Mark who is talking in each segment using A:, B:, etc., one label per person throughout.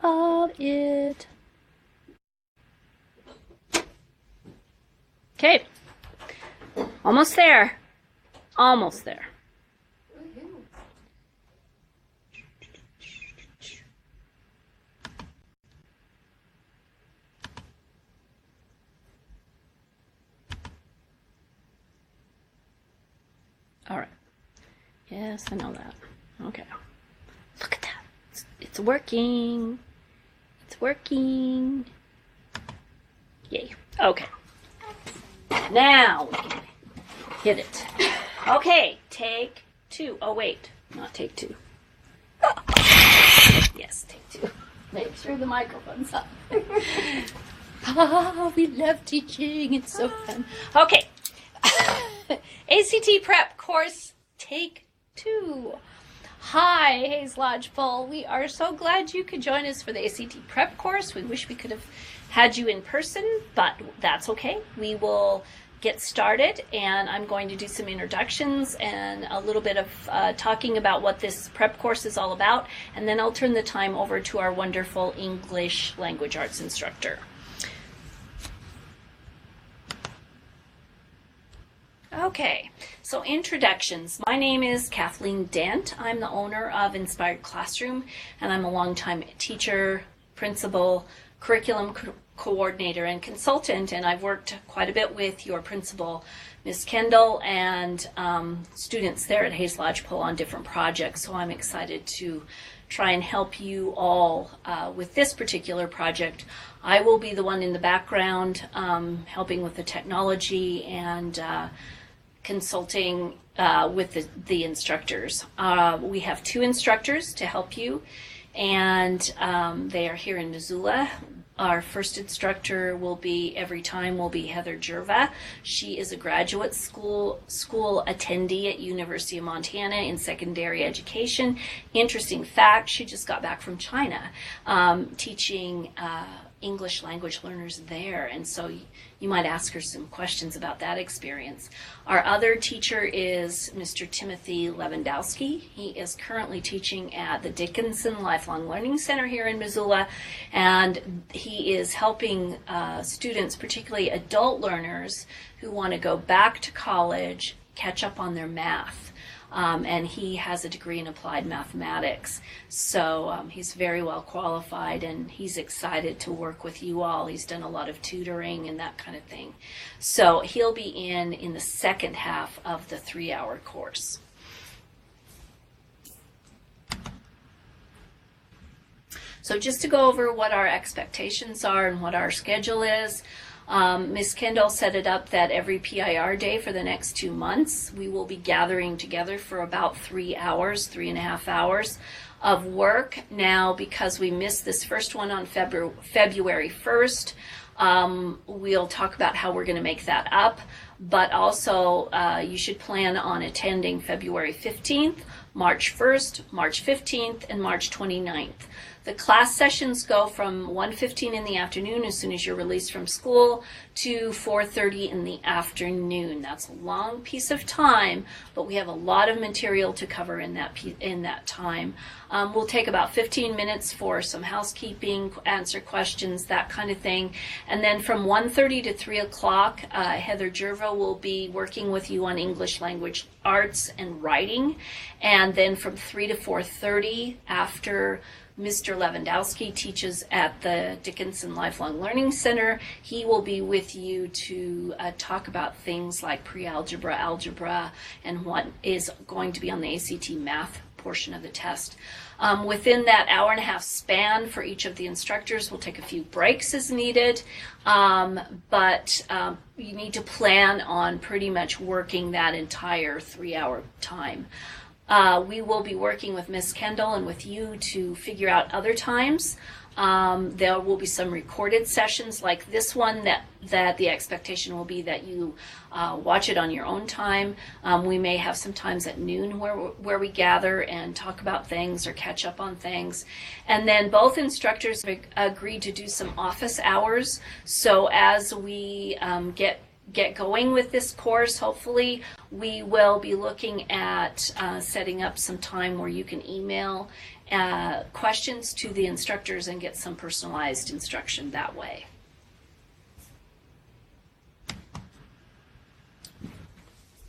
A: of it. Okay, almost there. Almost there. All right. Yes, I know that. Okay. Look at that. It's working. It's working. Yay. Okay. Now we can hit it. Okay, take 2. Oh, wait. Not take 2. Yes, take 2. Make sure the microphone's up. We love teaching. It's so fun. Okay. ACT Prep Course, Take 2. Hi, Hayes Lodgepole. We are so glad you could join us for the ACT Prep course. We wish we could have had you in person, but that's okay. We will get started, and I'm going to do some introductions and a little bit of talking about what this prep course is all about, and then I'll turn the time over to our wonderful English language arts instructor. Okay, so introductions. My name is Kathleen Dent. I'm the owner of Inspired Classroom, and I'm a longtime teacher, principal, curriculum coordinator, and consultant, and I've worked quite a bit with your principal, Ms. Kendall, and students there at Hayes Lodgepole on different projects, so I'm excited to try and help you all with this particular project. I will be the one in the background helping with the technology and consulting with the instructors. We have 2 instructors to help you, and they are here in Missoula. Our first instructor will be Heather Jerva. She is a graduate school attendee at University of Montana in secondary education. Interesting fact, she just got back from China teaching English language learners there, and so you might ask her some questions about that experience. Our other teacher is Mr. Timothy Lewandowski. He is currently teaching at the Dickinson Lifelong Learning Center here in Missoula, and he is helping students, particularly adult learners who want to go back to college, catch up on their math. And he has a degree in applied mathematics, so he's very well qualified, and he's excited to work with you all. He's done a lot of tutoring and that kind of thing. So he'll be in the second half of the 3-hour course. So just to go over what our expectations are and what our schedule is, Ms. Kendall set it up that every PIR day for the next 2 months, we will be gathering together for about 3 hours, 3.5 hours of work. Now, because we missed this first one on February 1st, we'll talk about how we're going to make that up, but also you should plan on attending February 15th, March 1st, March 15th, and March 29th. The class sessions go from 1:15 in the afternoon as soon as you're released from school to 4:30 in the afternoon. That's a long piece of time, but we have a lot of material to cover in that time. We'll take about 15 minutes for some housekeeping, answer questions, that kind of thing. And then from 1:30 to 3 o'clock, Heather Jerva will be working with you on English language arts and writing. And then from 3 to 4:30, after Mr. Lewandowski teaches at the Dickinson Lifelong Learning Center, he will be with you to talk about things like pre-algebra, algebra, and what is going to be on the ACT math portion of the test. Within that hour-and-a-half span for each of the instructors, we'll take a few breaks as needed, but you need to plan on pretty much working that entire 3-hour time. We will be working with Ms. Kendall and with you to figure out other times. There will be some recorded sessions like this one that the expectation will be that you watch it on your own time. We may have some times at noon where we gather and talk about things or catch up on things. And then both instructors have agreed to do some office hours. So as we get going with this course, hopefully we will be looking at setting up some time where you can email questions to the instructors and get some personalized instruction that way.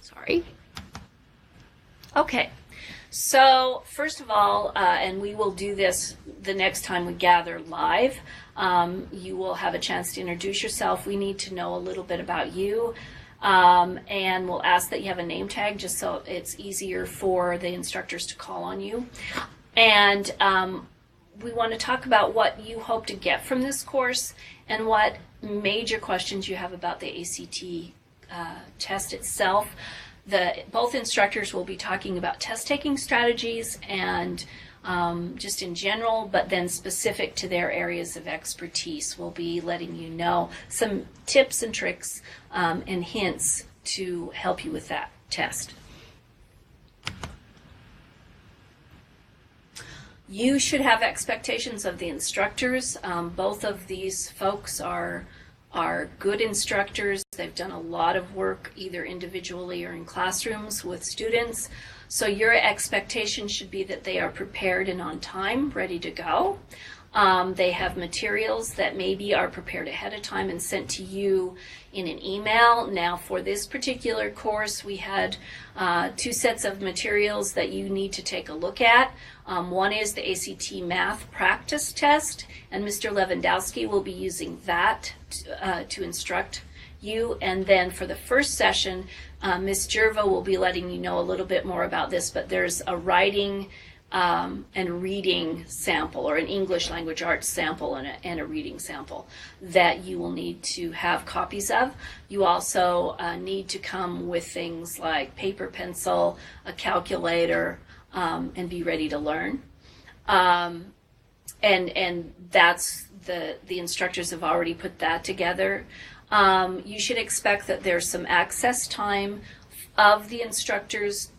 A: Sorry. Okay. So first of all, and we will do this the next time we gather live, you will have a chance to introduce yourself. We need to know a little bit about you, and we'll ask that you have a name tag just so it's easier for the instructors to call on you. And we want to talk about what you hope to get from this course and what major questions you have about the ACT test itself. Both instructors will be talking about test-taking strategies and just in general, but then specific to their areas of expertise. We'll be letting you know some tips and tricks and hints to help you with that test. You should have expectations of the instructors. Both of these folks are good instructors. They've done a lot of work either individually or in classrooms with students. So your expectation should be that they are prepared and on time, ready to go. They have materials that maybe are prepared ahead of time and sent to you in an email. Now for this particular course, we had 2 sets of materials that you need to take a look at. One is the ACT Math Practice Test, and Mr. Lewandowski will be using that to instruct you. And then for the first session, Ms. Jerva will be letting you know a little bit more about this, but there's a writing and reading sample, or an English language arts sample and a reading sample that you will need to have copies of. You also need to come with things like paper, pencil, a calculator, and be ready to learn. And that's the instructors have already put that together. You should expect that there's some access time of the instructors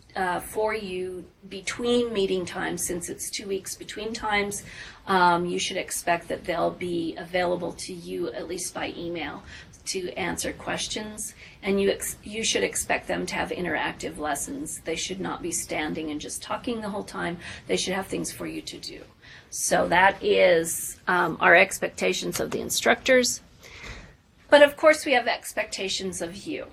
A: for you between meeting times. Since it's 2 weeks between times, you should expect that they'll be available to you at least by email to answer questions, and you should expect them to have interactive lessons. They should not be standing and just talking the whole time. They should have things for you to do. So that is our expectations of the instructors. But of course we have expectations of you.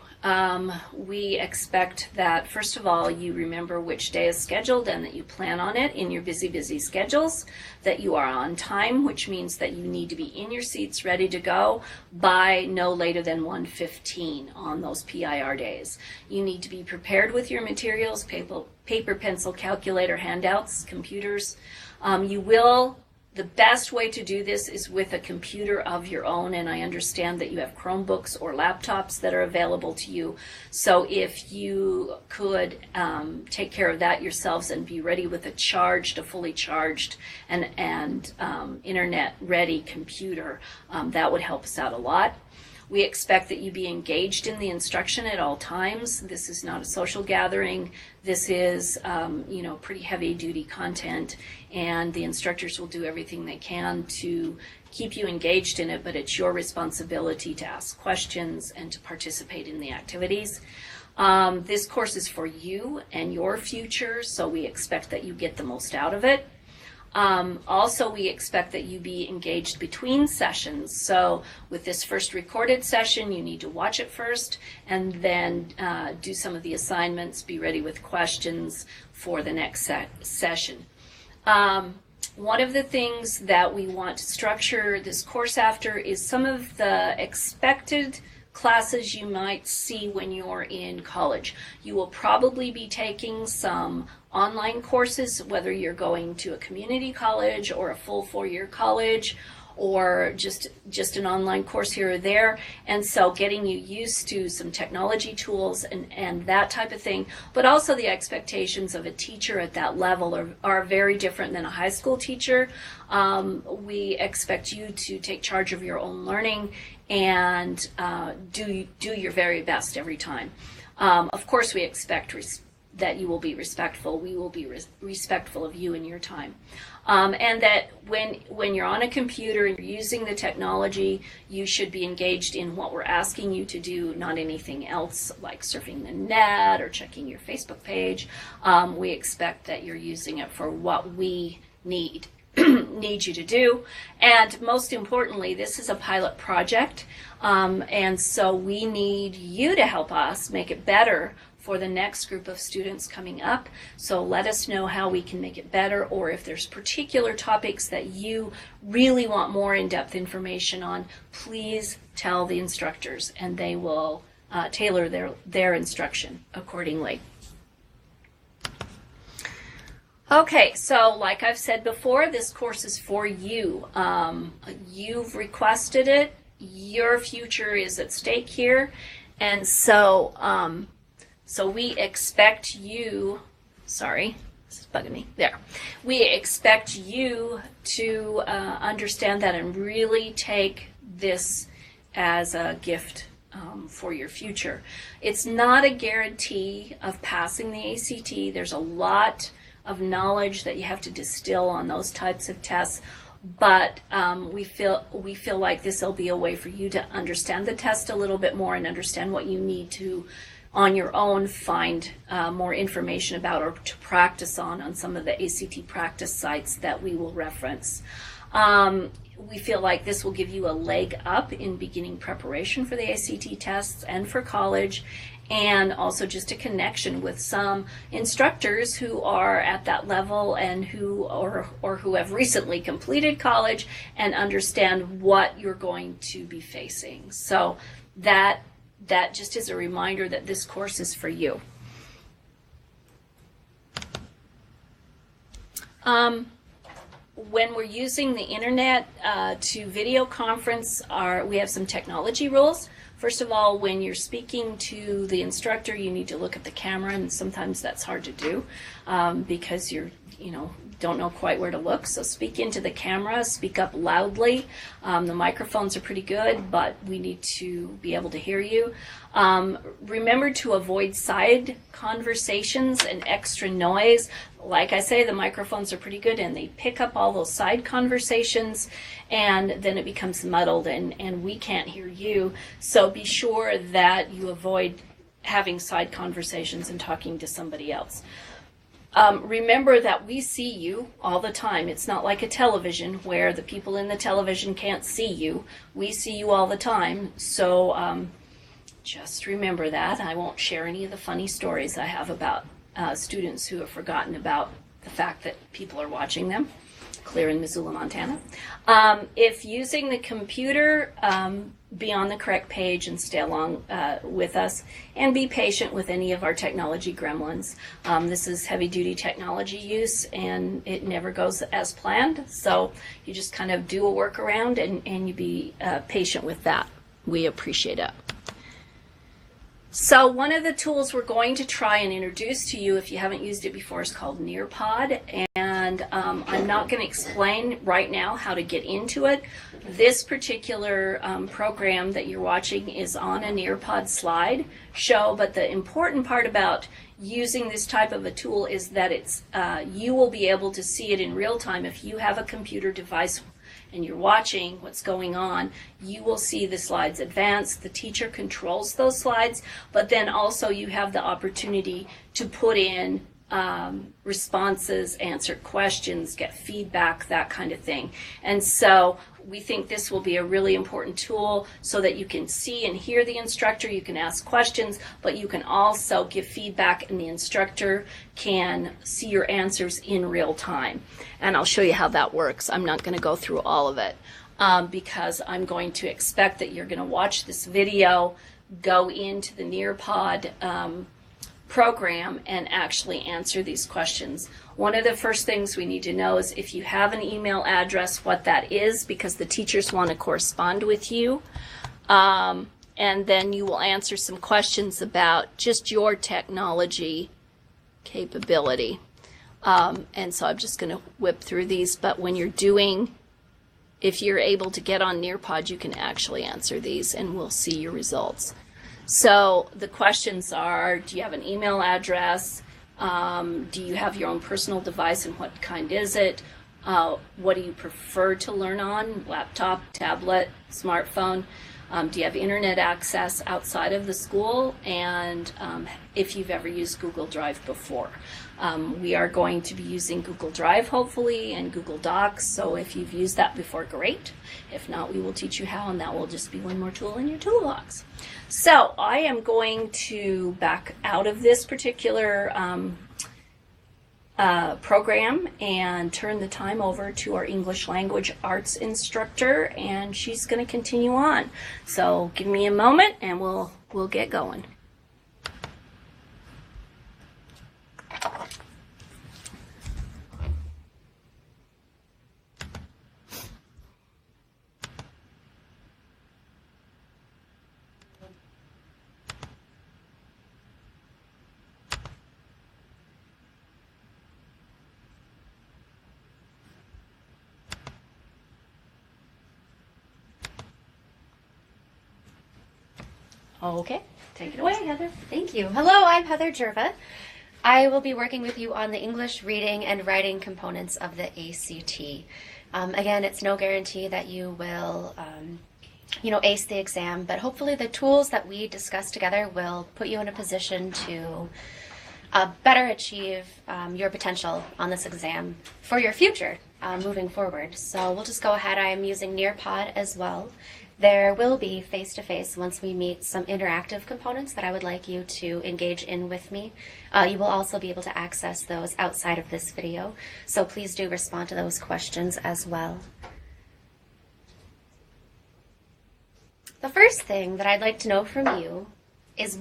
A: We expect that, first of all, you remember which day is scheduled and that you plan on it in your busy schedules, that you are on time, which means that you need to be in your seats ready to go by no later than 1:15 on those PIR days. You need to be prepared with your materials, paper, pencil, calculator, handouts, computers. The best way to do this is with a computer of your own, and I understand that you have Chromebooks or laptops that are available to you. So if you could take care of that yourselves and be ready with a fully charged and internet-ready computer, that would help us out a lot. We expect that you be engaged in the instruction at all times. This is not a social gathering. This is, pretty heavy-duty content, and the instructors will do everything they can to keep you engaged in it, but it's your responsibility to ask questions and to participate in the activities. This course is for you and your future, so we expect that you get the most out of it. Also, we expect that you be engaged between sessions. So with this first recorded session, you need to watch it first and then do some of the assignments, be ready with questions for the next session. One of the things that we want to structure this course after is some of the expected classes you might see when you're in college. You will probably be taking some online courses, whether you're going to a community college or a full 4-year college, or just an online course here or there. And so getting you used to some technology tools and that type of thing, but also the expectations of a teacher at that level are very different than a high school teacher. We expect you to take charge of your own learning and do your very best every time. Of course, we expect that you will be respectful. We will be respectful of you and your time. And that when you're on a computer and you're using the technology, you should be engaged in what we're asking you to do, not anything else like surfing the net or checking your Facebook page. We expect that you're using it for what we need you to do. And most importantly, this is a pilot project, and so we need you to help us make it better for the next group of students coming up. So let us know how we can make it better, or if there's particular topics that you really want more in-depth information on, please tell the instructors and they will tailor their instruction accordingly. Okay, so like I've said before, this course is for you. You've requested it. Your future is at stake here. And so, so we expect you, sorry, this is bugging me, there. We expect you to understand that and really take this as a gift for your future. It's not a guarantee of passing the ACT. There's a lot of knowledge that you have to distill on those types of tests, but we feel like this will be a way for you to understand the test a little bit more and understand what you need to, on your own, find more information about or to practice on some of the ACT practice sites that we will reference. We feel like this will give you a leg up in beginning preparation for the ACT tests and for college, and also just a connection with some instructors who are at that level and who who have recently completed college and understand what you're going to be facing. So that just is a reminder that this course is for you. When we're using the internet to video conference, we have some technology rules. First of all, when you're speaking to the instructor, you need to look at the camera, and sometimes that's hard to do because don't know quite where to look. So speak into the camera, speak up loudly. The microphones are pretty good, but we need to be able to hear you. Remember to avoid side conversations and extra noise. Like I say, the microphones are pretty good and they pick up all those side conversations, and then it becomes muddled and we can't hear you. So be sure that you avoid having side conversations and talking to somebody else. Remember that we see you all the time. It's not like a television where the people in the television can't see you. We see you all the time. So just remember that. I won't share any of the funny stories I have about students who have forgotten about the fact that people are watching them. Clear in Missoula, Montana. If using the computer, be on the correct page and stay along with us, and be patient with any of our technology gremlins. This is heavy-duty technology use, and it never goes as planned, so you just kind of do a workaround and you be patient with that. We appreciate it. So one of the tools we're going to try and introduce to you, if you haven't used it before, is called Nearpod, and I'm not going to explain right now how to get into it. This particular program that you're watching is on a Nearpod slide show, but the important part about using this type of a tool is that you will be able to see it in real time. If you have a computer device and you're watching what's going on, you will see the slides advance. The teacher controls those slides, but then also you have the opportunity to put in responses, answer questions, get feedback, that kind of thing. And so we think this will be a really important tool so that you can see and hear the instructor, you can ask questions, but you can also give feedback and the instructor can see your answers in real time. And I'll show you how that works. I'm not going to go through all of it because I'm going to expect that you're going to watch this video, go into the Nearpod program and actually answer these questions. One of the first things we need to know is if you have an email address, what that is, because the teachers want to correspond with you. And then you will answer some questions about just your technology capability. And so I'm just going to whip through these, but when you're doing, if you're able to get on Nearpod, you can actually answer these and we'll see your results. So the questions are, do you have an email address? Do you have your own personal device and what kind is it? What do you prefer to learn on? Laptop, tablet, smartphone? Do you have internet access outside of the school? And if you've ever used Google Drive before. We are going to be using Google Drive, hopefully, and Google Docs. So if you've used that before, great. If not, we will teach you how, and that will just be one more tool in your toolbox. So I am going to back out of this particular program and turn the time over to our English language arts instructor, and she's going to continue on. So give me a moment and we'll get going. Okay, take it away, Heather.
B: Thank you. Hello, I'm Heather Jerva. I will be working with you on the English reading and writing components of the ACT. Again, it's no guarantee that you will, ace the exam, but hopefully the tools that we discuss together will put you in a position to better achieve your potential on this exam for your future moving forward. So we'll just go ahead. I am using Nearpod as well. There will be face-to-face once we meet some interactive components that I would like you to engage in with me. You will also be able to access those outside of this video, so please do respond to those questions as well. The first thing that I'd like to know from you is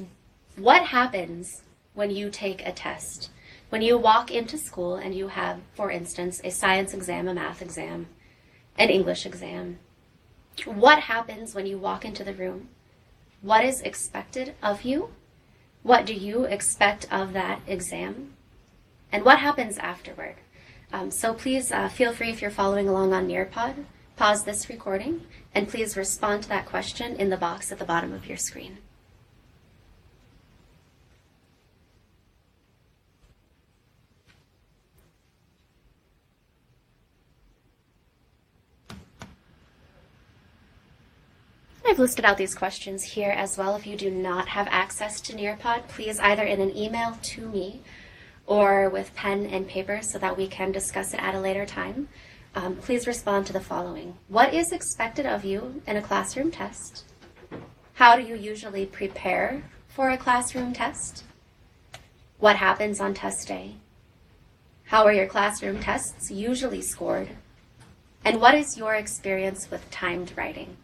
B: what happens when you take a test. When you walk into school and you have, for instance, a science exam, a math exam, an English exam. What happens when you walk into the room? What is expected of you? What do you expect of that exam? And what happens afterward? So please feel free, if you're following along on Nearpod, pause this recording and please respond to that question in the box at the bottom of your screen. I've listed out these questions here as well. If you do not have access to Nearpod, please either in an email to me or with pen and paper so that we can discuss it at a later time. Please respond to the following. What is expected of you in a classroom test? How do you usually prepare for a classroom test? What happens on test day? How are your classroom tests usually scored? And what is your experience with timed writing?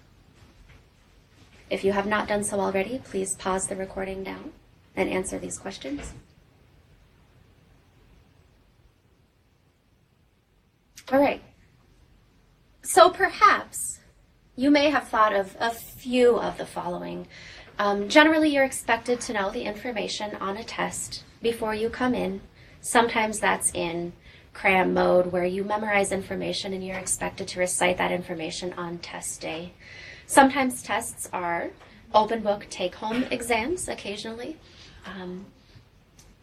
B: If you have not done so already, please pause the recording now and answer these questions. All right. So perhaps you may have thought of a few of the following. Generally, you're expected to know the information on a test before you come in. Sometimes that's in cram mode where you memorize information and you're expected to recite that information on test day. Sometimes tests are open book take-home exams occasionally.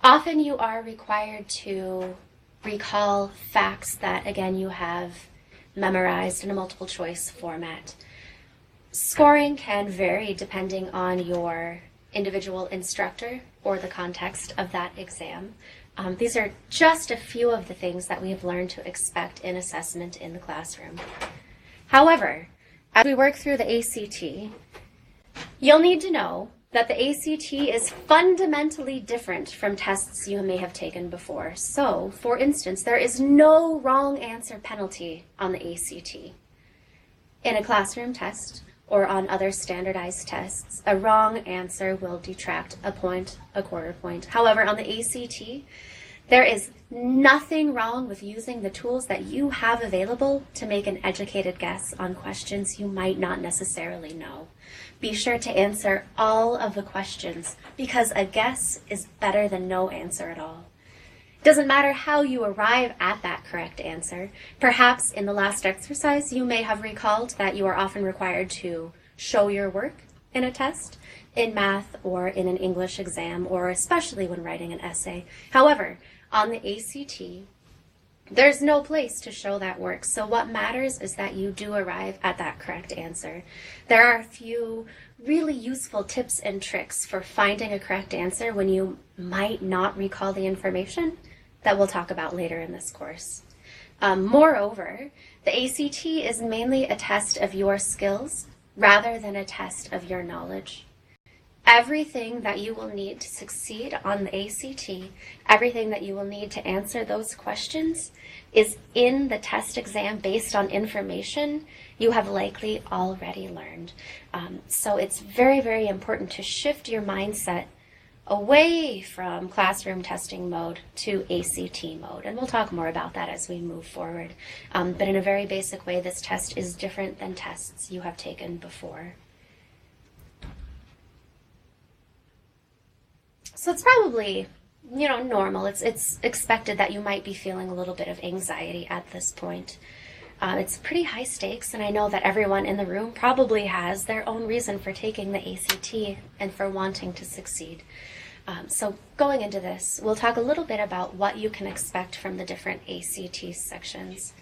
B: Often you are required to recall facts that, again, you have memorized in a multiple choice format. Scoring can vary depending on your individual instructor or the context of that exam. These are just a few of the things that we have learned to expect in assessment in the classroom. However, as we work through the ACT, you'll need to know that the ACT is fundamentally different from tests you may have taken before. So, for instance, there is no wrong answer penalty on the ACT. In a classroom test or on other standardized tests, a wrong answer will detract a point, a quarter point. However, on the ACT, there is nothing wrong with using the tools that you have available to make an educated guess on questions you might not necessarily know. Be sure to answer all of the questions because a guess is better than no answer at all. It doesn't matter how you arrive at that correct answer. Perhaps in the last exercise, you may have recalled that you are often required to show your work in a test, in math or in an English exam, or especially when writing an essay. However, on the ACT, there's no place to show that work. So what matters is that you do arrive at that correct answer. There are a few really useful tips and tricks for finding a correct answer when you might not recall the information that we'll talk about later in this course. Moreover, the ACT is mainly a test of your skills rather than a test of your knowledge. Everything that you will need to succeed on the ACT, everything that you will need to answer those questions is in the test exam based on information you have likely already learned. So it's very, very important to shift your mindset away from classroom testing mode to ACT mode. And we'll talk more about that as we move forward. But in a very basic way, this test is different than tests you have taken before. So it's probably, normal. It's expected that you might be feeling a little bit of anxiety at this point. It's pretty high stakes, and I know that everyone in the room probably has their own reason for taking the ACT and for wanting to succeed. So going into this, we'll talk a little bit about what you can expect from the different ACT sections.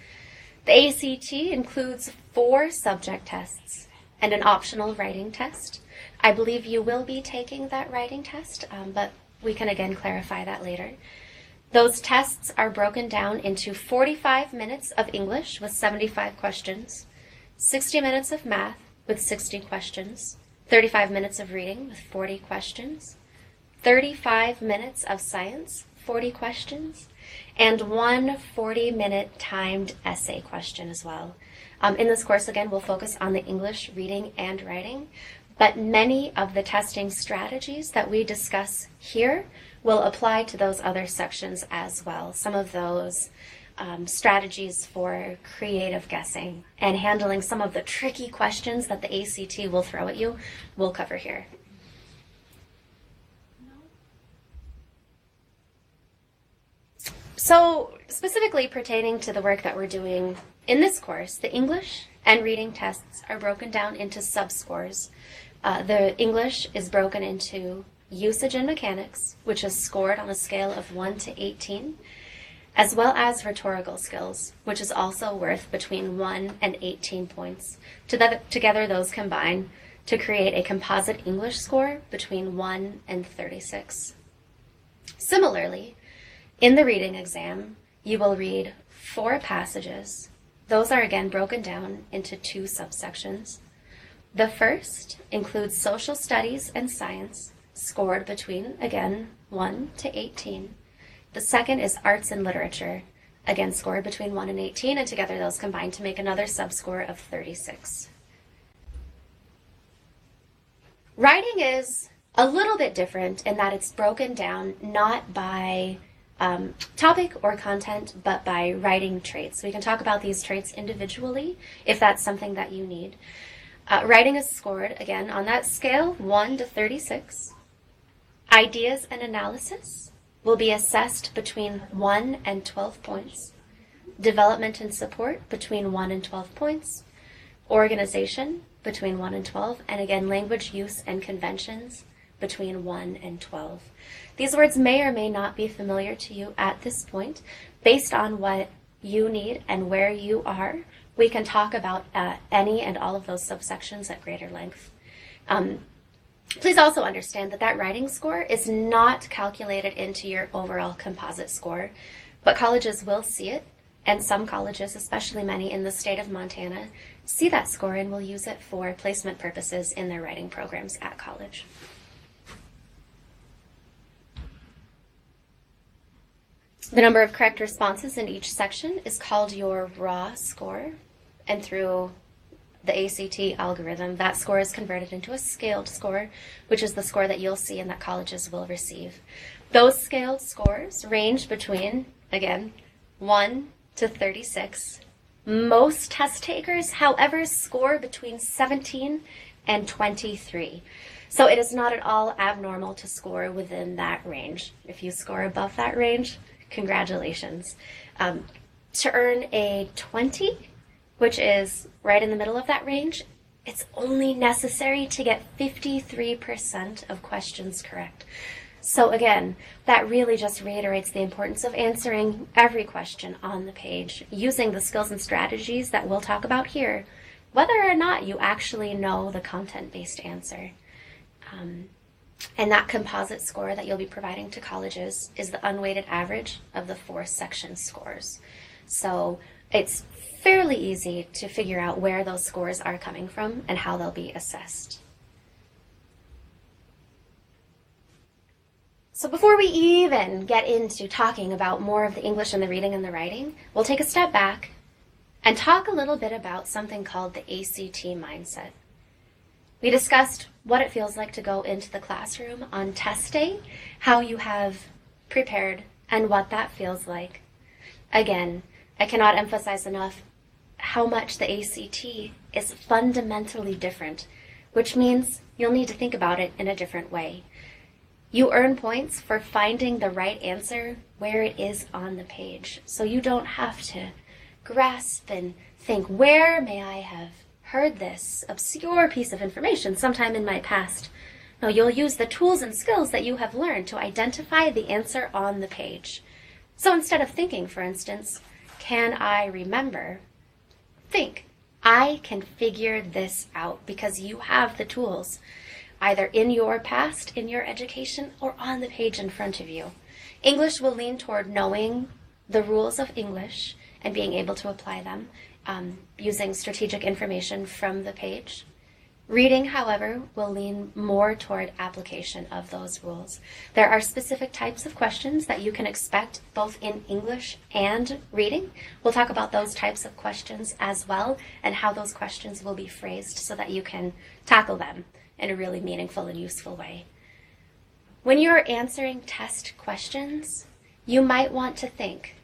B: The ACT includes 4 subject tests and an optional writing test. I believe you will be taking that writing test, but we can again clarify that later. Those tests are broken down into 45 minutes of English with 75 questions, 60 minutes of math with 60 questions, 35 minutes of reading with 40 questions, 35 minutes of science, 40 questions, and one 40-minute timed essay question as well. In this course, again, we'll focus on the English reading and writing, but many of the testing strategies that we discuss here will apply to those other sections as well. Some of those strategies for creative guessing and handling some of the tricky questions that the ACT will throw at you, we'll cover here. So specifically pertaining to the work that we're doing in this course, the English and reading tests are broken down into sub-scores. The English is broken into usage and mechanics, which is scored on a scale of 1 to 18, as well as rhetorical skills, which is also worth between 1 and 18 points. Together, those combine to create a composite English score between 1 and 36. Similarly, in the reading exam, you will read 4 passages. Those are again broken down into 2 subsections. The first includes social studies and science, scored between, again, 1 to 18. The second is arts and literature, again scored between 1 and 18, and together those combine to make another subscore of 36. Writing is a little bit different in that it's broken down not by topic or content, but by writing traits. We can talk about these traits individually if that's something that you need. Writing is scored, again, on that scale, 1 to 36. Ideas and analysis will be assessed between 1 and 12 points. Development and support between 1 and 12 points. Organization between 1 and 12. And again, language use and conventions between 1 and 12. These words may or may not be familiar to you at this point. Based on what you need and where you are, we can talk about any and all of those subsections at greater length. Please also understand that writing score is not calculated into your overall composite score, but colleges will see it, and some colleges, especially many in the state of Montana, see that score and will use it for placement purposes in their writing programs at college. The number of correct responses in each section is called your raw score, and through the ACT algorithm, that score is converted into a scaled score, which is the score that you'll see and that colleges will receive. Those scaled scores range between, again, 1 to 36. Most test takers, however, score between 17 and 23. So it is not at all abnormal to score within that range. If you score above that range, congratulations. To earn a 20, which is right in the middle of that range, it's only necessary to get 53% of questions correct. So again, that really just reiterates the importance of answering every question on the page, using the skills and strategies that we'll talk about here, whether or not you actually know the content-based answer. And that composite score that you'll be providing to colleges is the unweighted average of the 4 section scores. So it's fairly easy to figure out where those scores are coming from and how they'll be assessed. So before we even get into talking about more of the English and the reading and the writing, we'll take a step back and talk a little bit about something called the ACT mindset. We discussed what it feels like to go into the classroom on test day, how you have prepared, and what that feels like. Again, I cannot emphasize enough how much the ACT is fundamentally different, which means you'll need to think about it in a different way. You earn points for finding the right answer where it is on the page, so you don't have to grasp and think, where may I have heard this obscure piece of information sometime in my past? No, you'll use the tools and skills that you have learned to identify the answer on the page. So instead of thinking, for instance, can I remember? Think, I can figure this out, because you have the tools, either in your past, in your education, or on the page in front of you. English will lean toward knowing the rules of English and being able to apply them, using strategic information from the page. Reading, however, will lean more toward application of those rules. There are specific types of questions that you can expect both in English and reading. We'll talk about those types of questions as well, and how those questions will be phrased so that you can tackle them in a really meaningful and useful way. When you're answering test questions, you might want to think,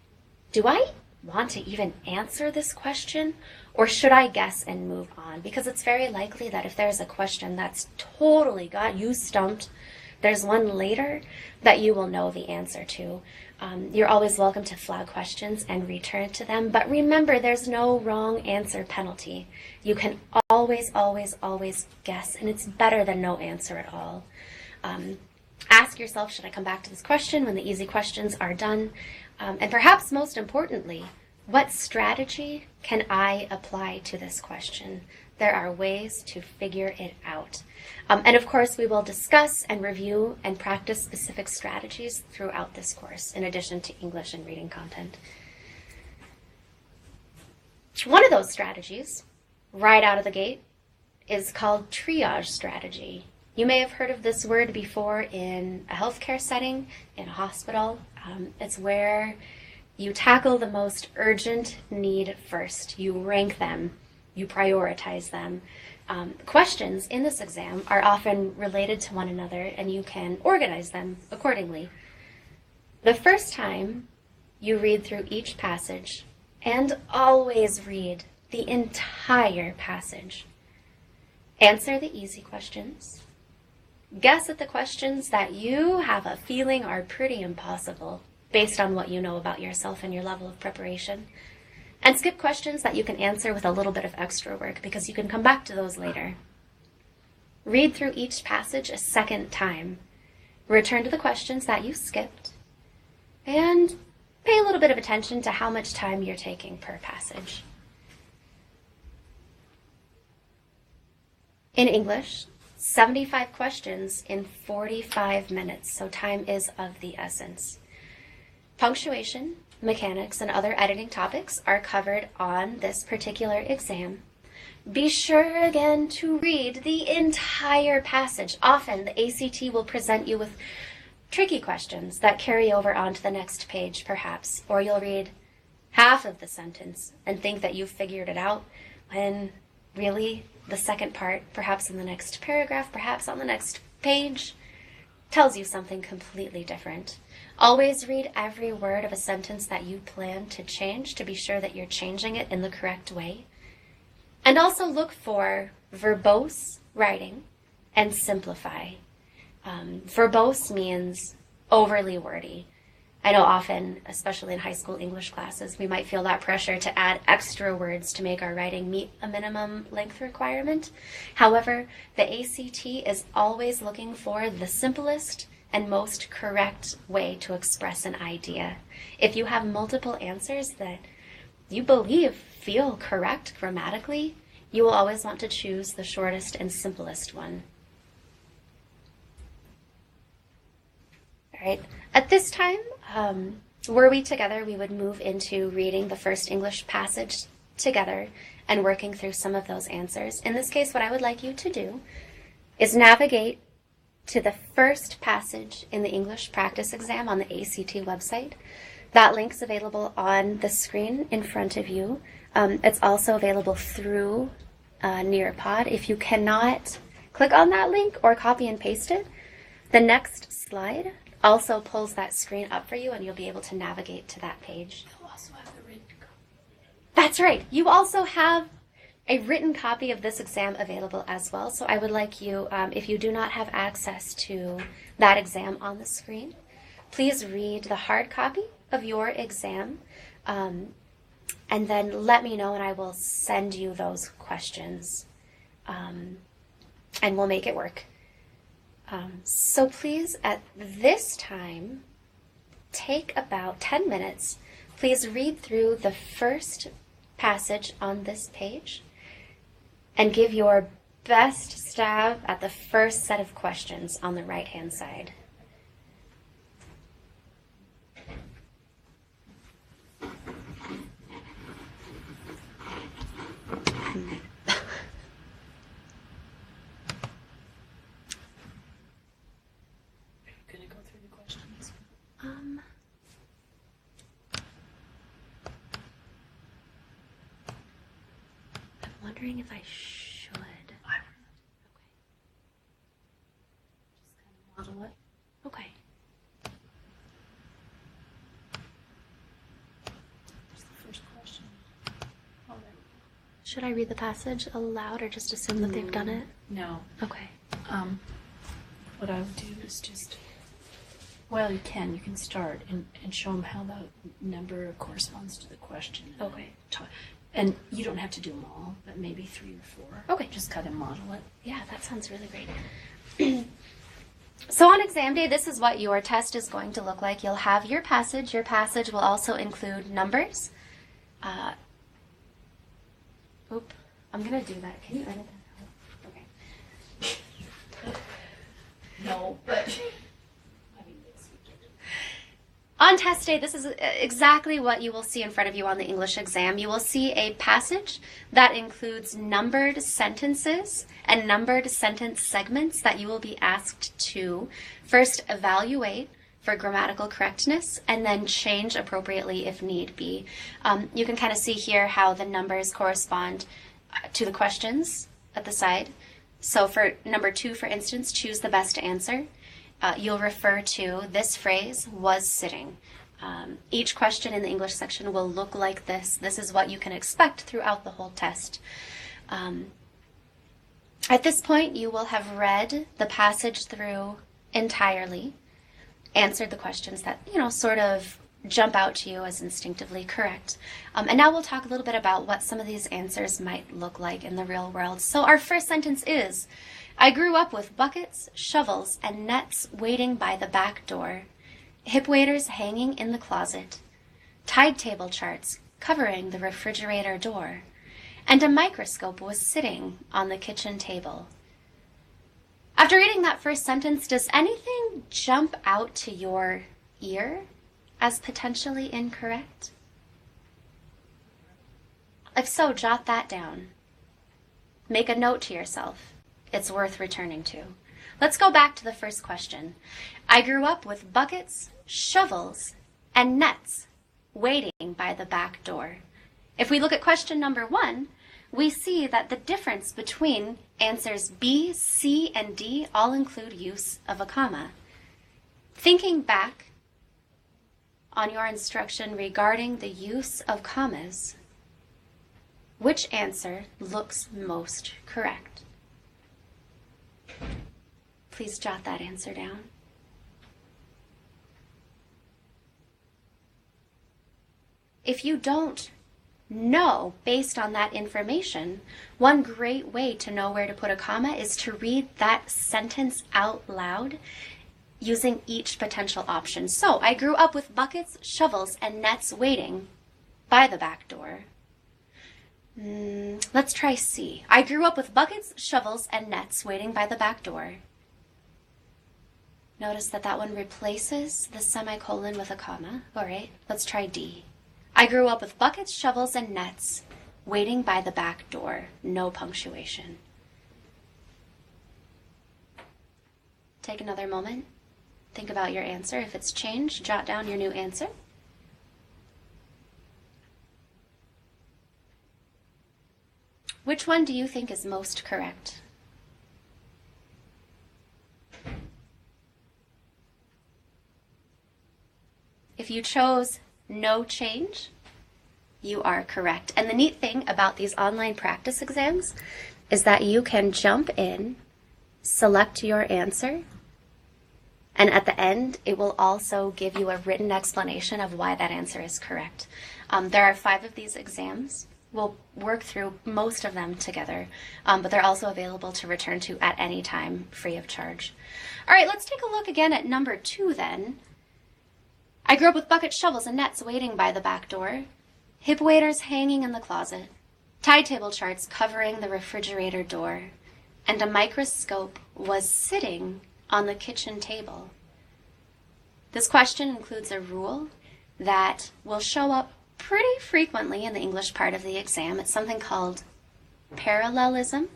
B: do I want to even answer this question, or should I guess and move on? Because it's very likely that if there's a question that's totally got you stumped, there's one later that you will know the answer to. You're always welcome to flag questions and return to them, but remember, there's no wrong answer penalty. You can always, always, always guess, and it's better than no answer at all. Ask yourself, should I come back to this question when the easy questions are done? And perhaps most importantly, what strategy can I apply to this question? There are ways to figure it out. And of course, we will discuss and review and practice specific strategies throughout this course, in addition to English and reading content. One of those strategies, right out of the gate, is called triage strategy. You may have heard of this word before in a healthcare setting, in a hospital. It's where you tackle the most urgent need first. You rank them, you prioritize them. Questions in this exam are often related to one another, and you can organize them accordingly. The first time you read through each passage, and always read the entire passage. Answer the easy questions. Guess at the questions that you have a feeling are pretty impossible based on what you know about yourself and your level of preparation. And skip questions that you can answer with a little bit of extra work, because you can come back to those later. Read through each passage a second time. Return to the questions that you skipped, and pay a little bit of attention to how much time you're taking per passage. In English, 75 questions in 45 minutes, so time is of the essence. Punctuation, mechanics, and other editing topics are covered on this particular exam. Be sure again to read the entire passage. Often the ACT will present you with tricky questions that carry over onto the next page, perhaps, or you'll read half of the sentence and think that you've figured it out, when really the second part, perhaps in the next paragraph, perhaps on the next page, tells you something completely different. Always read every word of a sentence that you plan to change to be sure that you're changing it in the correct way. And also look for verbose writing and simplify. Verbose means overly wordy. I know often, especially in high school English classes, we might feel that pressure to add extra words to make our writing meet a minimum length requirement. However, the ACT is always looking for the simplest and most correct way to express an idea. If you have multiple answers that you believe feel correct grammatically, you will always want to choose the shortest and simplest one. All right. At this time, were we together, we would move into reading the first English passage together and working through some of those answers. In this case, what I would like you to do is navigate to the first passage in the English practice exam on the ACT website. That link's available on the screen in front of you. It's also available through Nearpod. If you cannot click on that link or copy and paste it, the next slide also pulls that screen up for you and you'll be able to navigate to that page.
A: You'll also have the written copy.
B: That's right. You also have a written copy of this exam available as well. So I would like you, if you do not have access to that exam on the screen, please read the hard copy of your exam and then let me know and I will send you those questions and we'll make it work. So please, at this time, take about 10 minutes. Please read through the first passage on this page and give your best stab at the first set of questions on the right-hand side. I'm wondering if I should.
A: Okay. Just kind of model it.
B: Okay.
A: What's the first question? Oh, there we go.
B: Should I read the passage aloud or just assume that they've done it?
A: No.
B: Okay.
A: What I would do is just, well, you can start and show them how the number corresponds to the question.
B: Okay.
A: And you don't have to do them all, but maybe 3 or 4.
B: Okay.
A: Just kind of model it.
B: Yeah, that sounds really great. So on exam day, this is what your test is going to look like. You'll have your passage. Your passage will also include numbers. I'm going to do that. Can you edit that out? Okay.
A: No, but
B: On test day, this is exactly what you will see in front of you on the English exam. You will see a passage that includes numbered sentences and numbered sentence segments that you will be asked to first evaluate for grammatical correctness and then change appropriately if need be. You can kind of see here how the numbers correspond to the questions at the side. So for number 2, for instance, choose the best answer. You'll refer to this phrase, was sitting. Each question in the English section will look like this. This is what you can expect throughout the whole test. At this point, you will have read the passage through entirely, answered the questions that, sort of jump out to you as instinctively correct. And now we'll talk a little bit about what some of these answers might look like in the real world. So our first sentence is, I grew up with buckets, shovels, and nets waiting by the back door, hip waders hanging in the closet, tide table charts covering the refrigerator door, and a microscope was sitting on the kitchen table. After reading that first sentence, does anything jump out to your ear as potentially incorrect? If so, jot that down. Make a note to yourself. It's worth returning to. Let's go back to the first question. I grew up with buckets, shovels, and nets waiting by the back door. If we look at question number 1, we see that the difference between answers B, C, and D all include use of a comma. Thinking back on your instruction regarding the use of commas, which answer looks most correct? Please jot that answer down. If you don't know based on that information, one great way to know where to put a comma is to read that sentence out loud. using each potential option. So I grew up with buckets, shovels, and nets waiting by the back door. Let's try C. I grew up with buckets, shovels, and nets waiting by the back door. Notice that that one replaces the semicolon with a comma. All right, let's try D. I grew up with buckets, shovels, and nets waiting by the back door. No punctuation. Take another moment. Think about your answer. If it's changed, jot down your new answer. Which one do you think is most correct? If you chose no change, you are correct. And the neat thing about these online practice exams is that you can jump in, select your answer, and at the end, it will also give you a written explanation of why that answer is correct. There are 5 of these exams. We'll work through most of them together, but they're also available to return to at any time, free of charge. All right, let's take a look again at number 2 then. I grew up with buckets, shovels, and nets waiting by the back door, hip waders hanging in the closet, tide table charts covering the refrigerator door, and a microscope was sitting on the kitchen table. This question includes a rule that will show up pretty frequently in the English part of the exam. It's something called parallelism.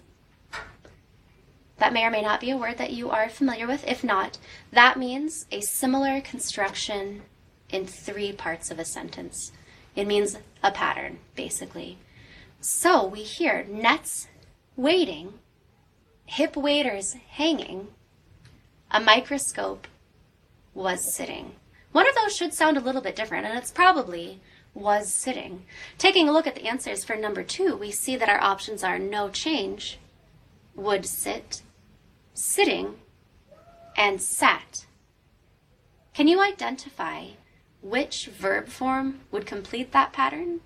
B: That may or may not be a word that you are familiar with. If not, that means a similar construction in 3 parts of a sentence. It means a pattern, basically. So we hear nets waiting, hip waders hanging, a microscope was sitting. One of those should sound a little bit different, and it's probably was sitting. Taking a look at the answers for number 2, we see that our options are no change, would sit, sitting, and sat. Can you identify which verb form would complete that pattern?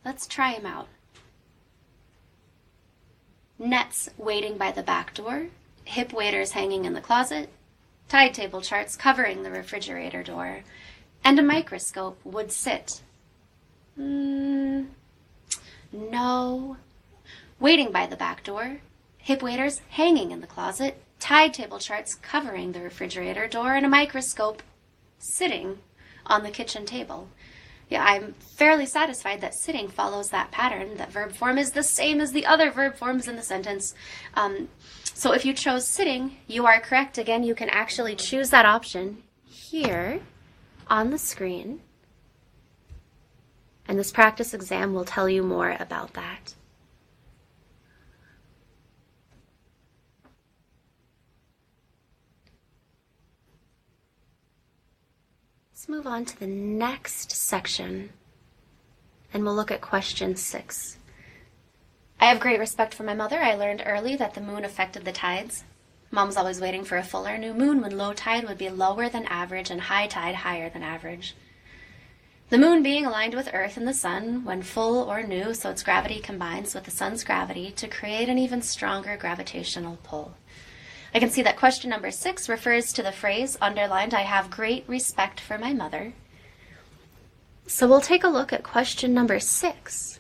B: Let's try them out. Nets waiting by the back door, hip waders hanging in the closet, tide table charts covering the refrigerator door, and a microscope would sit. No. Waiting by the back door, hip waders hanging in the closet, tide table charts covering the refrigerator door, and a microscope sitting on the kitchen table. Yeah, I'm fairly satisfied that sitting follows that pattern. That verb form is the same as the other verb forms in the sentence. So if you chose sitting, you are correct. Again, you can actually choose that option here on the screen. And this practice exam will tell you more about that. Let's move on to the next section, and we'll look at question 6. I have great respect for my mother. I learned early that the moon affected the tides. Mom was always waiting for a fuller new moon when low tide would be lower than average and high tide higher than average. The moon being aligned with Earth and the sun when full or new, so its gravity combines with the sun's gravity to create an even stronger gravitational pull. I can see that question number 6 refers to the phrase underlined, I have great respect for my mother. So we'll take a look at question number 6.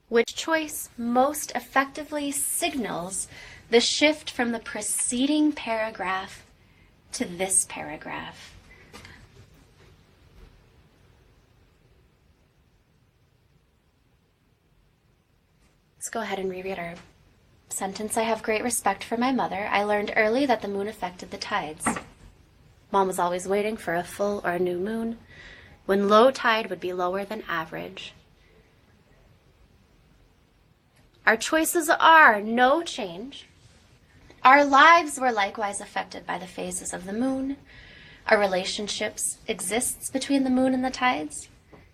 B: Which choice most effectively signals the shift from the preceding paragraph to this paragraph? Let's go ahead and reread our sentence. I have great respect for my mother. I learned early that the moon affected the tides. Mom was always waiting for a full or a new moon when low tide would be lower than average. Our choices are no change. Our lives were likewise affected by the phases of the moon. Our relationships exists between the moon and the tides.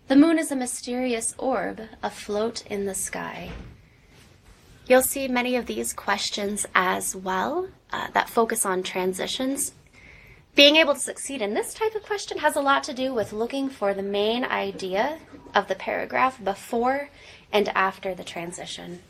B: The moon is a mysterious orb afloat in the sky. You'll see many of these questions as well that focus on transitions. Being able to succeed in this type of question has a lot to do with looking for the main idea of the paragraph before and after the transition.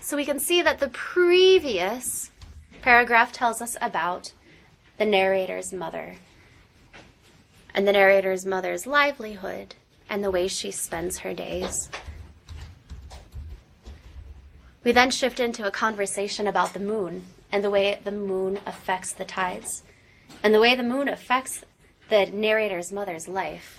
B: So we can see that the previous paragraph tells us about the narrator's mother and the narrator's mother's livelihood and the way she spends her days. We then shift into a conversation about the moon and the way the moon affects the tides and the way the moon affects the narrator's mother's life.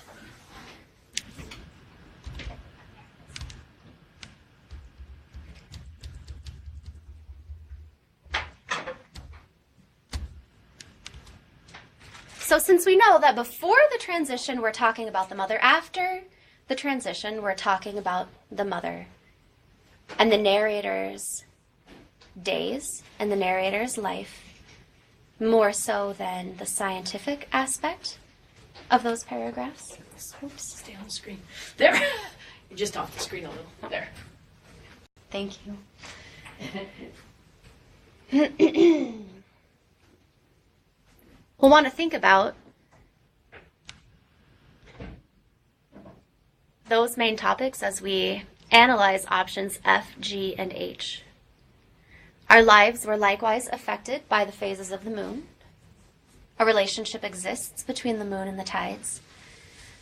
B: So since we know that before the transition we're talking about the mother, after the transition we're talking about the mother and the narrator's days and the narrator's life, more so than the scientific aspect of those paragraphs.
A: Oops, stay on the screen. There. You're just off the screen a little. There.
B: Thank you. We'll want to think about those main topics as we analyze options F, G, and H. Our lives were likewise affected by the phases of the moon. A relationship exists between the moon and the tides.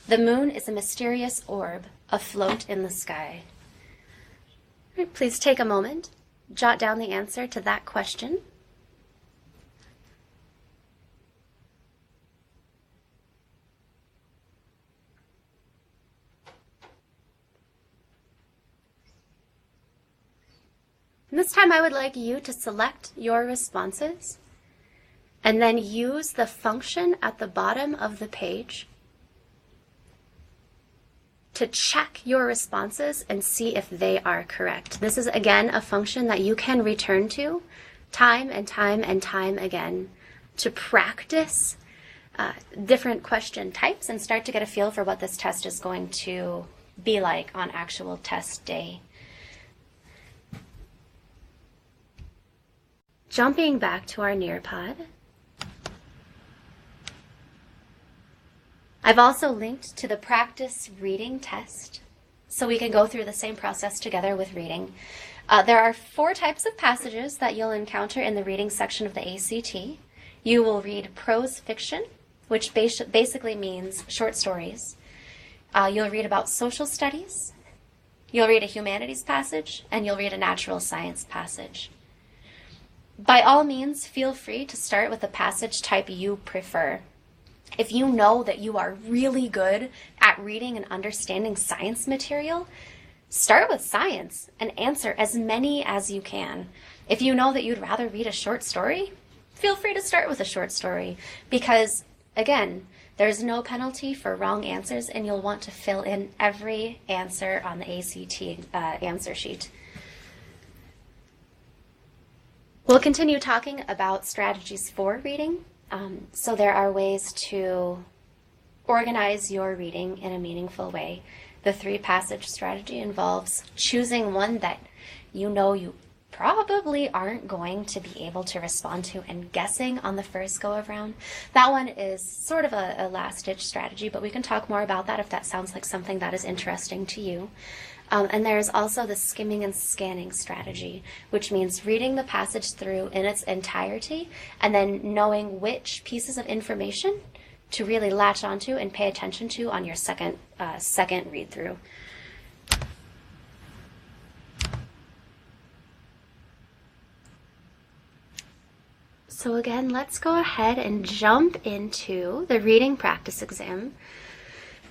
B: The moon is a mysterious orb afloat in the sky. Please take a moment, jot down the answer to that question. And this time I would like you to select your responses and then use the function at the bottom of the page to check your responses and see if they are correct. This is again a function that you can return to time and time and time again to practice different question types and start to get a feel for what this test is going to be like on actual test day. Jumping back to our Nearpod, I've also linked to the practice reading test so we can go through the same process together with reading. There are 4 types of passages that you'll encounter in the reading section of the ACT. You will read prose fiction, which basically means short stories. You'll read about social studies. You'll read a humanities passage, and you'll read a natural science passage. By all means, feel free to start with the passage type you prefer. If you know that you are really good at reading and understanding science material, start with science and answer as many as you can. If you know that you'd rather read a short story, feel free to start with a short story because, again, there's no penalty for wrong answers and you'll want to fill in every answer on the ACT answer sheet. We'll continue talking about strategies for reading. So there are ways to organize your reading in a meaningful way. The 3-passage strategy involves choosing one that you know you probably aren't going to be able to respond to and guessing on the first go around. That one is sort of a last-ditch strategy, but we can talk more about that if that sounds like something that is interesting to you. And there's also the skimming and scanning strategy, which means reading the passage through in its entirety and then knowing which pieces of information to really latch onto and pay attention to on your second read through. So again, let's go ahead and jump into the reading practice exam.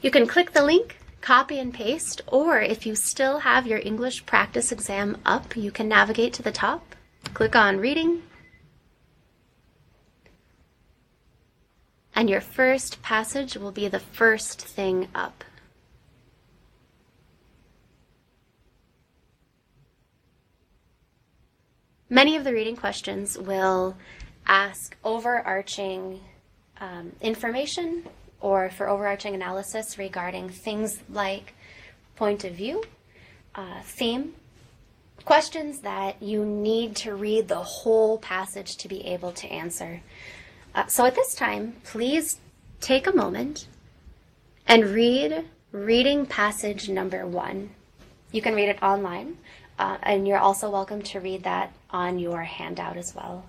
B: You can click the link, copy and paste, or if you still have your English practice exam up, you can navigate to the top, click on reading, and your first passage will be the first thing up. Many of the reading questions will ask overarching information or for overarching analysis regarding things like point of view, theme, questions that you need to read the whole passage to be able to answer. So at this time, please take a moment and read reading passage number 1. You can read it online, and you're also welcome to read that on your handout as well.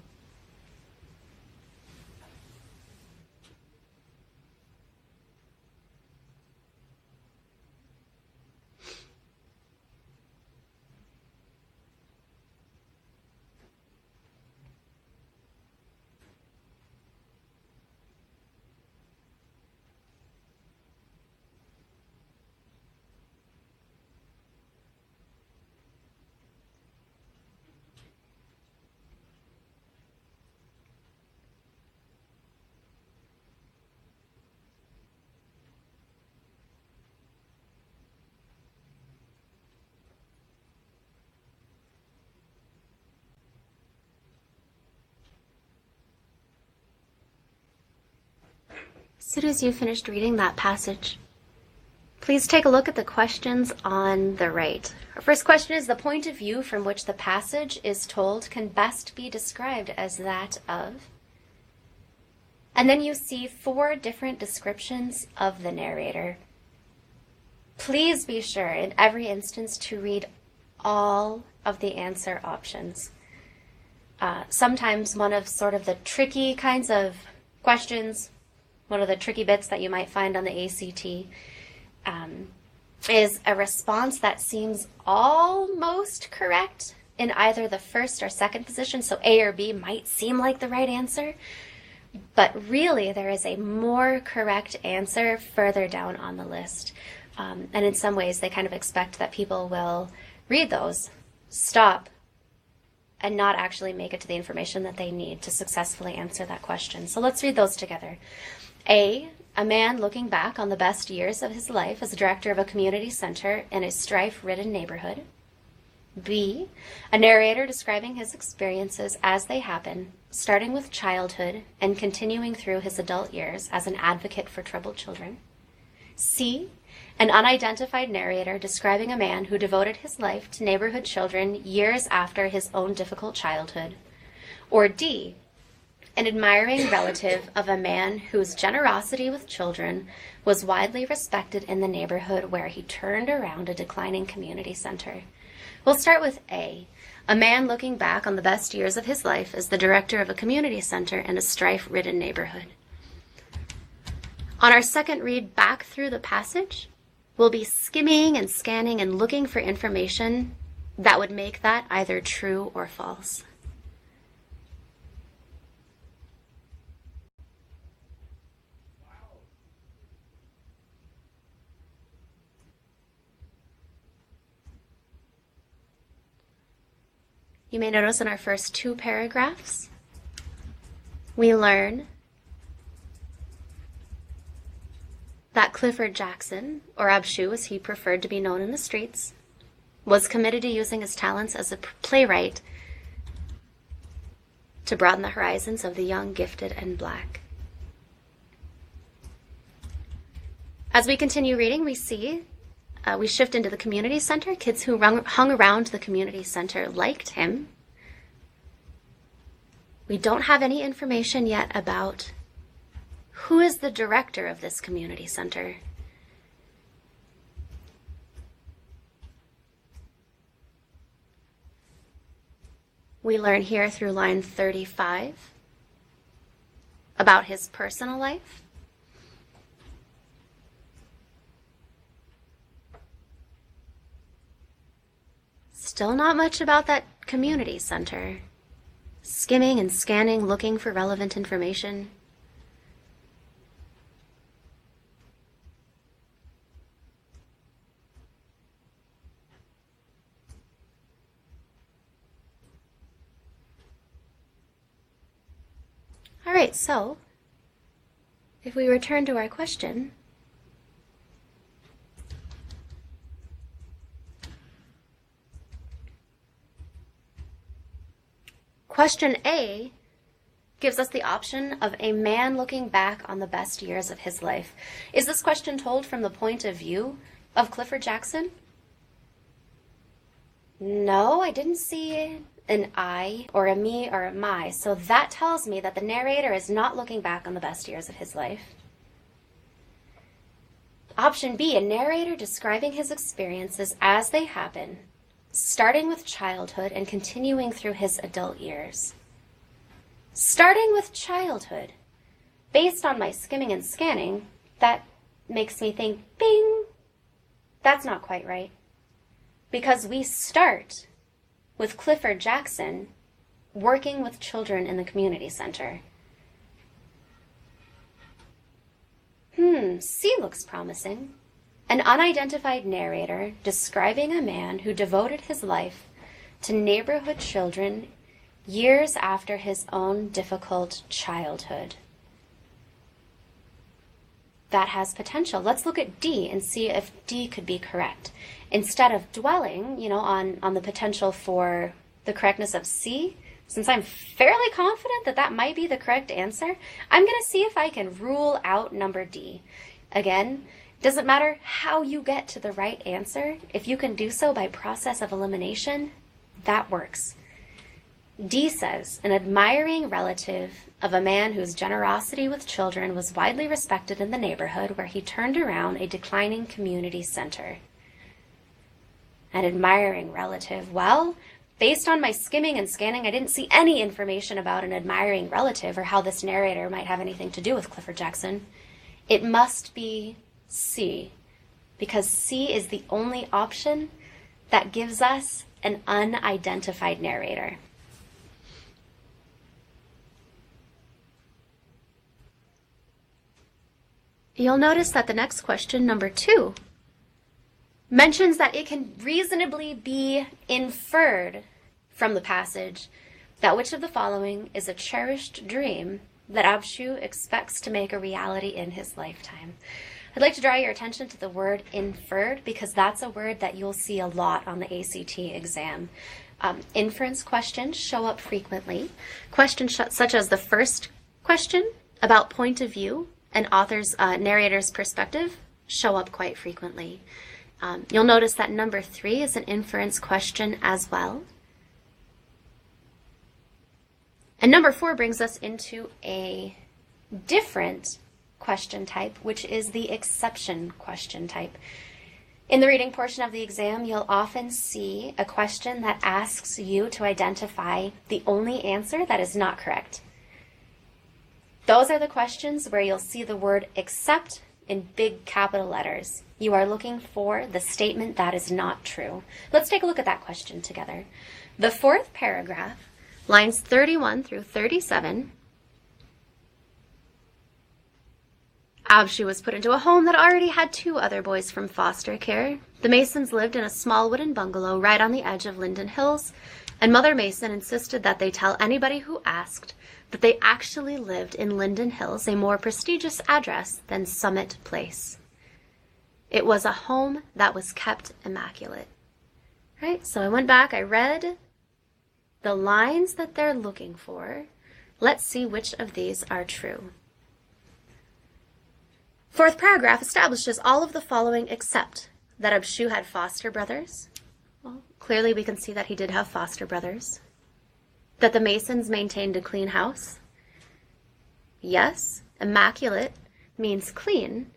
B: As soon as you finished reading that passage, please take a look at the questions on the right. Our first question is, the point of view from which the passage is told can best be described as that of. And then you see 4 different descriptions of the narrator. Please be sure in every instance to read all of the answer options. Sometimes one of sort of the tricky kinds of questions, one of the tricky bits that you might find on the ACT, is a response that seems almost correct in either the first or second position. So A or B might seem like the right answer, but really there is a more correct answer further down on the list. And in some ways they kind of expect that people will read those, stop, and not actually make it to the information that they need to successfully answer that question. So let's read those together. A man looking back on the best years of his life as a director of a community center in a strife-ridden neighborhood. B, a narrator describing his experiences as they happen, starting with childhood and continuing through his adult years as an advocate for troubled children. C, an unidentified narrator describing a man who devoted his life to neighborhood children years after his own difficult childhood. Or D, an admiring relative of a man whose generosity with children was widely respected in the neighborhood where he turned around a declining community center. We'll start with A man looking back on the best years of his life as the director of a community center in a strife-ridden neighborhood. On our second read back through the passage, we'll be skimming and scanning and looking for information that would make that either true or false. You may notice in our first 2 paragraphs, we learn that Clifford Jackson, or Abshu as he preferred to be known in the streets, was committed to using his talents as a playwright to broaden the horizons of the young, gifted, and Black. As we continue reading, we see we shift into the community center. Kids who hung around the community center liked him. We don't have any information yet about who is the director of this community center. We learn here through line 35 about his personal life. Still not much about that community center. Skimming and scanning, looking for relevant information. All right, so if we return to our question, Question A gives us the option of a man looking back on the best years of his life. Is this question told from the point of view of Clifford Jackson? No, I didn't see an I or a me or a my. So that tells me that the narrator is not looking back on the best years of his life. Option B, a narrator describing his experiences as they happen, starting with childhood and continuing through his adult years. Starting with childhood. Based on my skimming and scanning, that makes me think, bing, that's not quite right. Because we start with Clifford Jackson working with children in the community center. C looks promising. An unidentified narrator describing a man who devoted his life to neighborhood children years after his own difficult childhood. That has potential. Let's look at D and see if D could be correct. Instead of dwelling, on the potential for the correctness of C, since I'm fairly confident that that might be the correct answer, I'm going to see if I can rule out number D. Again, doesn't matter how you get to the right answer. If you can do so by process of elimination, that works. D says, an admiring relative of a man whose generosity with children was widely respected in the neighborhood where he turned around a declining community center. An admiring relative. Well, based on my skimming and scanning, I didn't see any information about an admiring relative or how this narrator might have anything to do with Clifford Jackson. It must be C, because C is the only option that gives us an unidentified narrator. You'll notice that the next question, number 2, mentions that it can reasonably be inferred from the passage that which of the following is a cherished dream that Abshu expects to make a reality in his lifetime. I'd like to draw your attention to the word inferred because that's a word that you'll see a lot on the ACT exam. Inference questions show up frequently. Questions such as the first question about point of view and author's narrator's perspective show up quite frequently. You'll notice that number 3 is an inference question as well. And number 4 brings us into a different question type, which is the exception question type. In the reading portion of the exam, you'll often see a question that asks you to identify the only answer that is not correct. Those are the questions where you'll see the word except in big capital letters. You are looking for the statement that is not true. Let's take a look at that question together. The 4th paragraph, lines 31 through 37, Abshu was put into a home that already had 2 other boys from foster care. The Masons lived in a small wooden bungalow right on the edge of Linden Hills, and Mother Mason insisted that they tell anybody who asked that they actually lived in Linden Hills, a more prestigious address than Summit Place. It was a home that was kept immaculate. Right? So I went back, I read the lines that they're looking for. Let's see which of these are true. 4th paragraph establishes all of the following except that Abshu had foster brothers. Well, clearly we can see that he did have foster brothers. That the Masons maintained a clean house. Yes, immaculate means clean.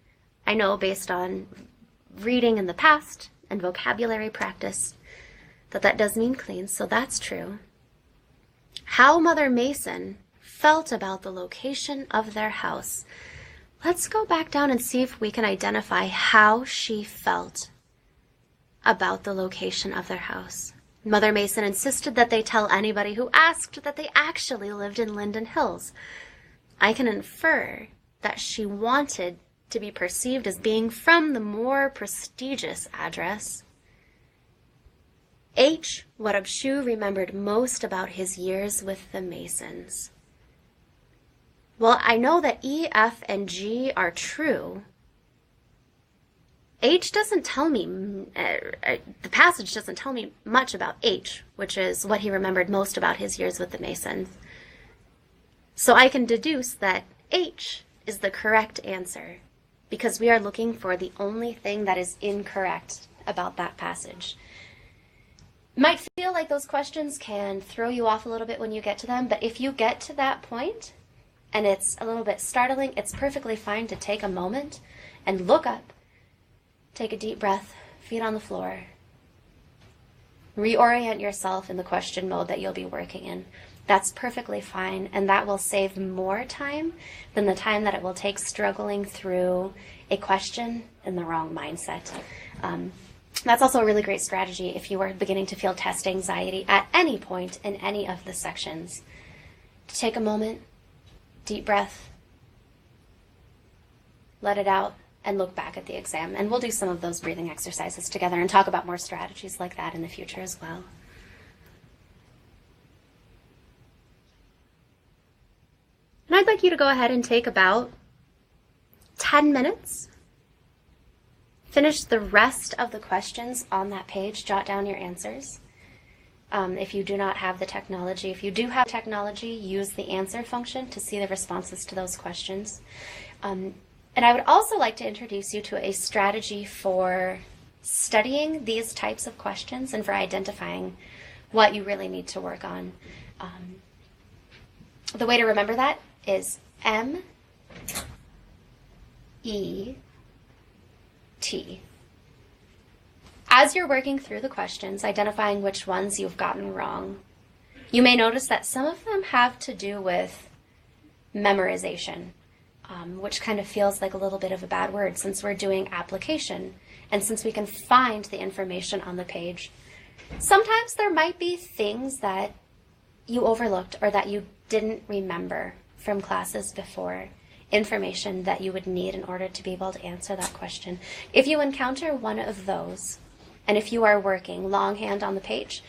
B: I know based on reading in the past and vocabulary practice that does mean clean, so that's true. How Mother Mason felt about the location of their house. Let's go back down and see if we can identify how she felt about the location of their house. Mother Mason insisted that they tell anybody who asked that they actually lived in Linden Hills. I can infer that she wanted to be perceived as being from the more prestigious address. H, what Abshu remembered most about his years with the Masons. Well, I know that E, F, and G are true. H doesn't tell me, the passage doesn't tell me much about H, which is what he remembered most about his years with the Masons. So I can deduce that H is the correct answer, because we are looking for the only thing that is incorrect about that passage. It might feel like those questions can throw you off a little bit when you get to them, but if you get to that point and it's a little bit startling, it's perfectly fine to take a moment and look up, take a deep breath, feet on the floor, reorient yourself in the question mode that you'll be working in. That's perfectly fine, and that will save more time than the time that it will take struggling through a question in the wrong mindset. That's also a really great strategy if you are beginning to feel test anxiety at any point in any of the sections. To take a moment, deep breath, let it out, and look back at the exam. And we'll do some of those breathing exercises together and talk about more strategies like that in the future as well. And I'd like you to go ahead and take about 10 minutes. Finish the rest of the questions on that page. Jot down your answers. If you do not have the technology, if you do have technology, use the answer function to see the responses to those questions. And I would also like to introduce you to a strategy for studying these types of questions and for identifying what you really need to work on. The way to remember that is MET. As you're working through the questions, identifying which ones you've gotten wrong, you may notice that some of them have to do with memorization, which kind of feels like a little bit of a bad word since we're doing application and since we can find the information on the page. Sometimes there might be things that you overlooked or that you didn't remember from classes before, information that you would need in order to be able to answer that question. If you encounter one of those, and if you are working longhand on the page,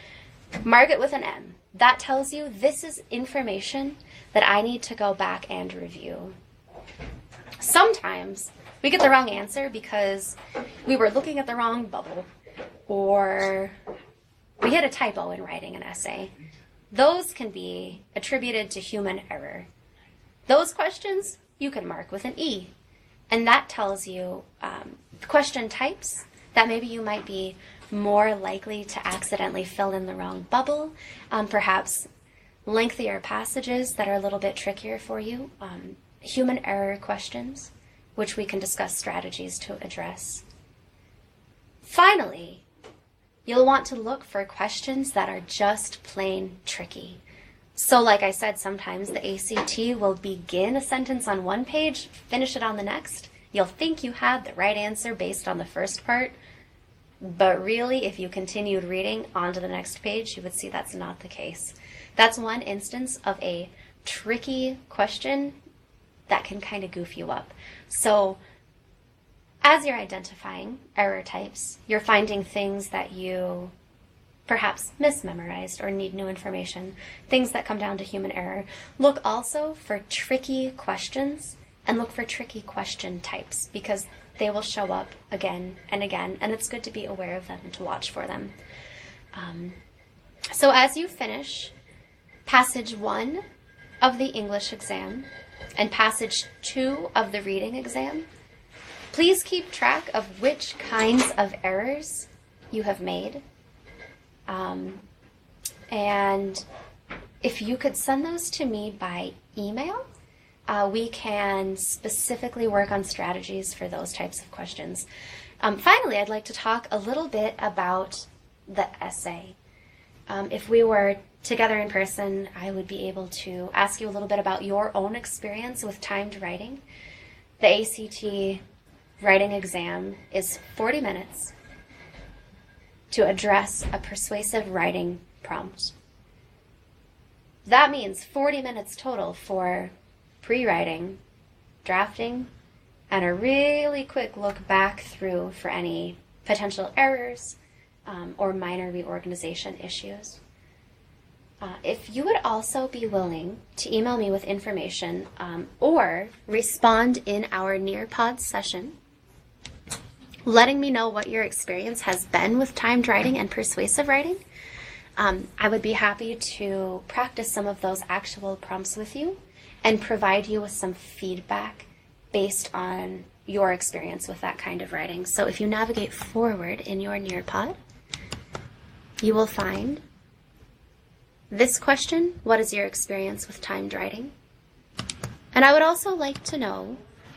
B: mark it with an M. That tells you this is information that I need to go back and review. Sometimes we get the wrong answer because we were looking at the wrong bubble, or we hit a typo in writing an essay. Those can be attributed to human error. Those questions you can mark with an E, and that tells you question types that maybe you might be more likely to accidentally fill in the wrong bubble, perhaps lengthier passages that are a little bit trickier for you, human error questions, which we can discuss strategies to address. Finally, you'll want to look for questions that are just plain tricky. So like I said, sometimes the ACT will begin a sentence on one page, finish it on the next. You'll think you had the right answer based on the first part, but really, if you continued reading onto the next page, you would see that's not the case. That's one instance of a tricky question that can kind of goof you up. So as you're identifying error types, you're finding things that you perhaps mismemorized or need new information, things that come down to human error. Look also for tricky questions and look for tricky question types because they will show up again and again, and it's good to be aware of them and to watch for them. So as you finish passage 1 of the English exam and passage 2 of the reading exam, please keep track of which kinds of errors you have made. And if you could send those to me by email, we can specifically work on strategies for those types of questions. Finally, I'd like to talk a little bit about the essay. If we were together in person, I would be able to ask you a little bit about your own experience with timed writing. The ACT writing exam is 40 minutes to address a persuasive writing prompt. That means 40 minutes total for pre-writing, drafting, and a really quick look back through for any potential errors or minor reorganization issues. If you would also be willing to email me with information or respond in our Nearpod session, letting me know what your experience has been with timed writing and persuasive writing. I would be happy to practice some of those actual prompts with you and provide you with some feedback based on your experience with that kind of writing. So if you navigate forward in your Nearpod, you will find this question: what is your experience with timed writing? And I would also like to know,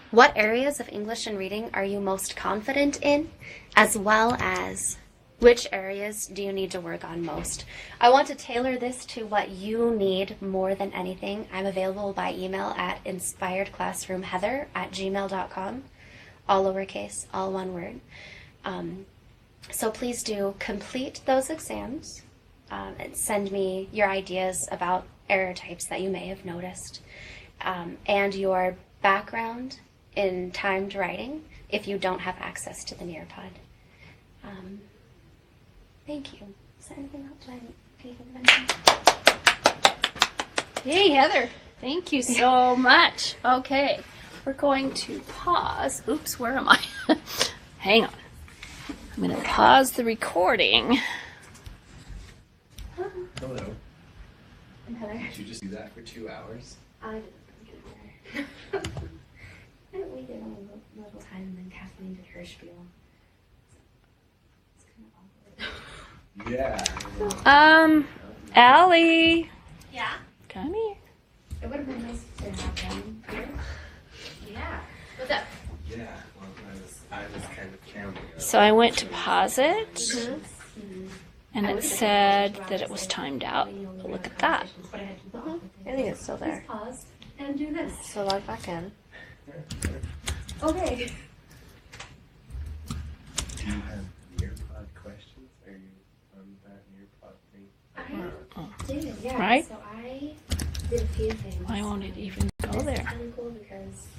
B: what areas of English and reading are you most confident in, as well as which areas do you need to work on most? I want to tailor this to what you need more than anything. I'm available by email at inspiredclassroomheather@gmail.com, all lowercase, all one word. So please do complete those exams and send me your ideas about error types that you may have noticed, and your background in timed writing if you don't have access to the Nearpod. Thank you. Is there anything else?
A: Hey, Heather. Thank you so much. Okay, we're going to pause. Oops, where am I? Hang on. I'm going to pause the recording.
C: Hello.
B: I'm Heather.
C: Did you just do that for 2 hours?
B: I didn't we did a little time, and then Kathleen did her spiel. It's kind of awkward.
C: Yeah.
A: Allie.
B: Yeah?
A: Come here.
B: It would have been nice to have them here. Yeah. What's up?
C: Yeah. Well, I was kind of counting.
A: So I went to pause it, and it said that it was timed out. But look at that.
D: I think it's still there.
B: Pause and do this.
D: So log back in.
B: Okay.
C: Do you have Nearpod questions? Are you on that Nearpod thing?
B: I did, yeah.
A: Right?
B: So I did a few things.
A: Why won't it even go
B: This
A: there?
B: is really cool because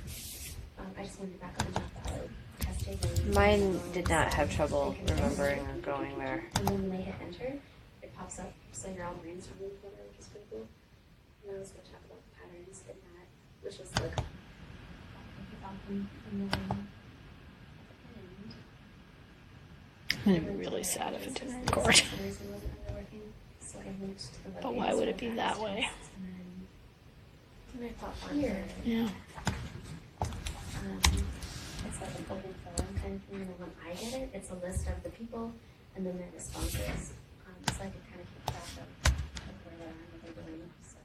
B: I just wanted to back up and talk about testing. And
D: Mine did not have trouble remembering or going there.
B: And then when they hit enter, it pops up so you're all brainstorming together, which is pretty cool. And I was going to talk about the patterns in that, which was like
A: I'd be really sad if it didn't record. But why would it be that way?
B: Here,
A: Yeah.
B: it's like an open forum kind of thing, and then when I get it, it's a list of the people and then their responses. So I can kind of keep track of where they're at and what they're doing. So,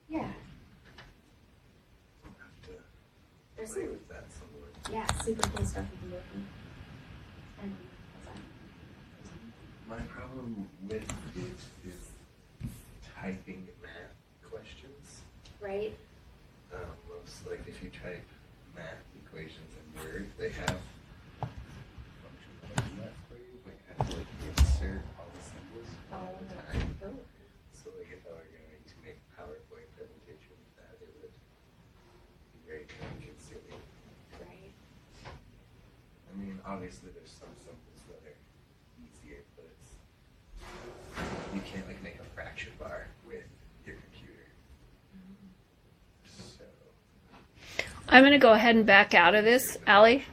B: yeah.
C: I'll have to
B: There's
C: play
B: some,
C: with that somewhere.
B: yeah, super cool stuff to be working. And
C: My problem with it is typing math questions.
B: right?
C: Most, like, if you type math equations in Word, they have function that does that for you, but you have to, like, insert all the symbols all the time.
B: Oh.
C: So, like, if I were going to make a PowerPoint presentation with that, it would be very time consuming.
B: Right.
C: I mean, obviously there's some symbols that are easier, but it's, you can't, like, make a fraction bar with your computer. So,
A: I'm going to go ahead and back out of this, Allie.